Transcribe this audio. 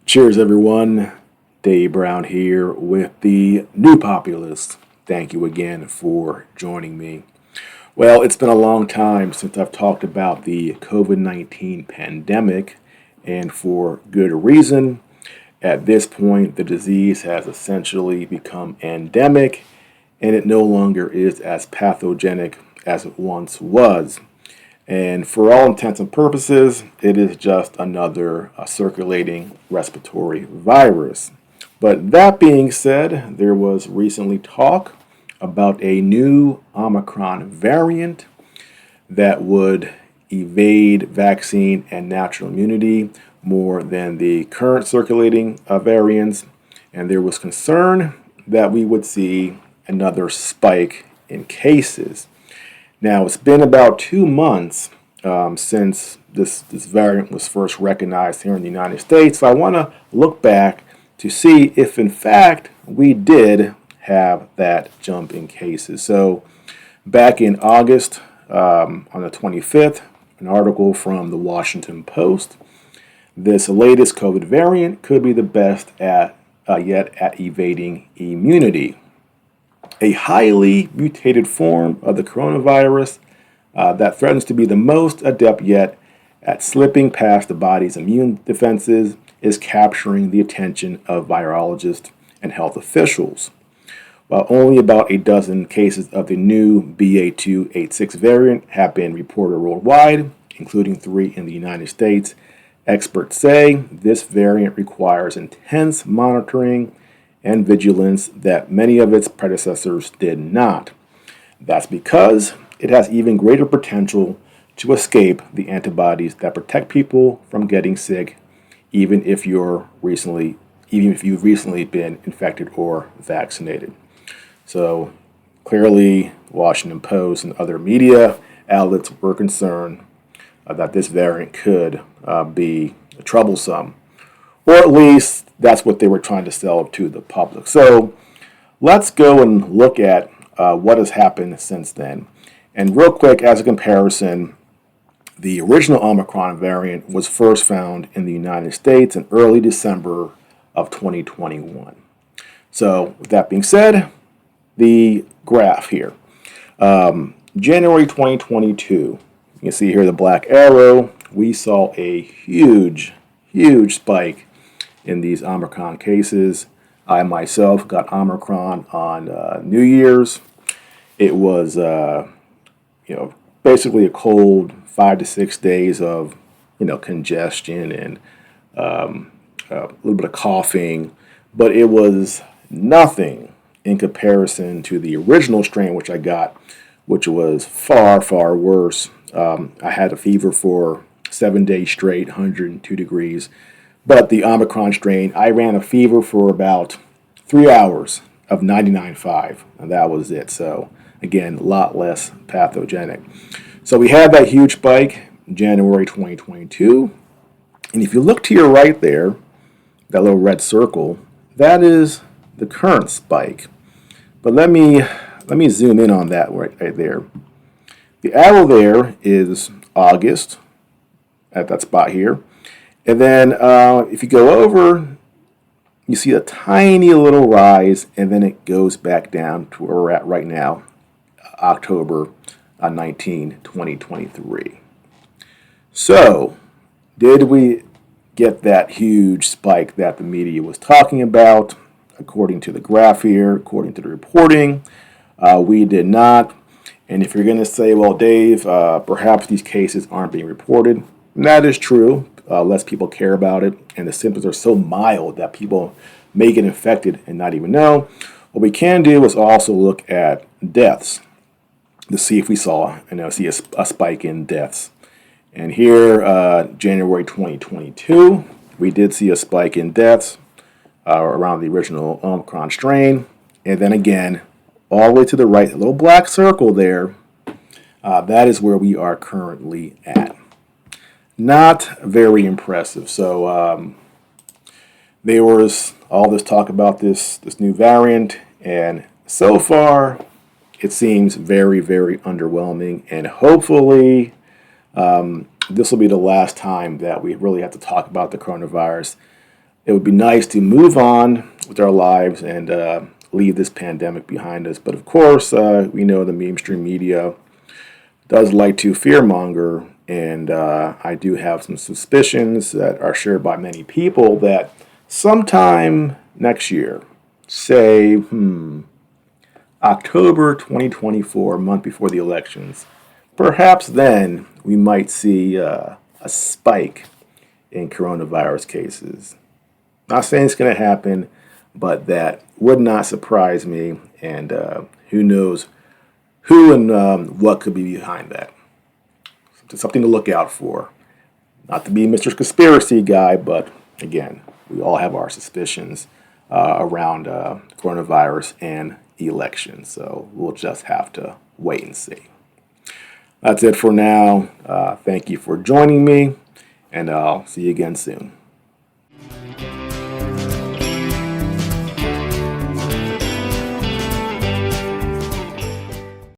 Cheers, everyone. Dave Brown here with the New Populist. Thank you again for joining me. Well, it's been a long time since I've talked about the COVID-19 pandemic, and for good reason. At this point, the disease has essentially become endemic, and it no longer is as pathogenic as it once was. And for all intents and purposes, it is just another circulating respiratory virus. But that being said, there was recently talk about a new Omicron variant that would evade vaccine and natural immunity more than the current circulating variants. And there was concern that we would see another spike in cases. Now, it's been about 2 months since this variant was first recognized here in the United States. So I want to look back to see if, in fact, we did have that jump in cases. So back in August, on the 25th, an article from the Washington Post, this latest COVID variant could be the best yet at evading immunity. A highly mutated form of the coronavirus that threatens to be the most adept yet at slipping past the body's immune defenses is capturing the attention of virologists and health officials. While only about a dozen cases of the new BA.2.86 variant have been reported worldwide, including 3 in the United States, experts say this variant requires intense monitoring and vigilance that many of its predecessors did not. That's because it has even greater potential to escape the antibodies that protect people from getting sick, even if you've recently been infected or vaccinated. So clearly, Washington Post and other media outlets were concerned that this variant could be troublesome, or at least that's what they were trying to sell to the public. So let's go and look at what has happened since then. And real quick, as a comparison, the original Omicron variant was first found in the United States in early December of 2021. So with that being said, the graph here. January 2022, you can see here the black arrow. We saw a huge spike in these Omicron cases. I myself got Omicron on New Year's. It was, basically a cold 5 to 6 days of, congestion and a little bit of coughing, but it was nothing in comparison to the original strain which I got, which was far, far worse. I had a fever for 7 days straight, 102 degrees. But the Omicron strain, I ran a fever for about 3 hours of 99.5, and that was it. So, again, a lot less pathogenic. So we had that huge spike in January 2022. And if you look to your right there, that little red circle, that is the current spike. But let me zoom in on that right there. The arrow there is August, at that spot here. And then if you go over, you see a tiny little rise, and then it goes back down to where we're at right now, October 19, 2023. So, did we get that huge spike that the media was talking about? According to the graph here, according to the reporting, we did not. And if you're going to say, well, Dave, perhaps these cases aren't being reported, that is true. Less people care about it, and the symptoms are so mild that people may get infected and not even know. What we can do is also look at deaths to see if we saw a spike in deaths. And here, January 2022, we did see a spike in deaths around the original Omicron strain. And then again, all the way to the right, the little black circle there, that is where we are currently at. Not very impressive. So there was all this talk about this new variant, and so far it seems very, very underwhelming. And hopefully this will be the last time that we really have to talk about the coronavirus. it would be nice to move on with our lives and leave this pandemic behind us. But of course, we know the mainstream media does like to fearmonger, and I do have some suspicions that are shared by many people that sometime next year, say, October 2024, a month before the elections, perhaps then we might see a spike in coronavirus cases. Not saying it's going to happen, but that would not surprise me, and who knows who and what could be behind that. Something to look out for. Not to be Mr. Conspiracy guy, but again, we all have our suspicions around coronavirus and elections, so we'll just have to wait and see. That's it for now. Thank you for joining me, and I'll see you again soon.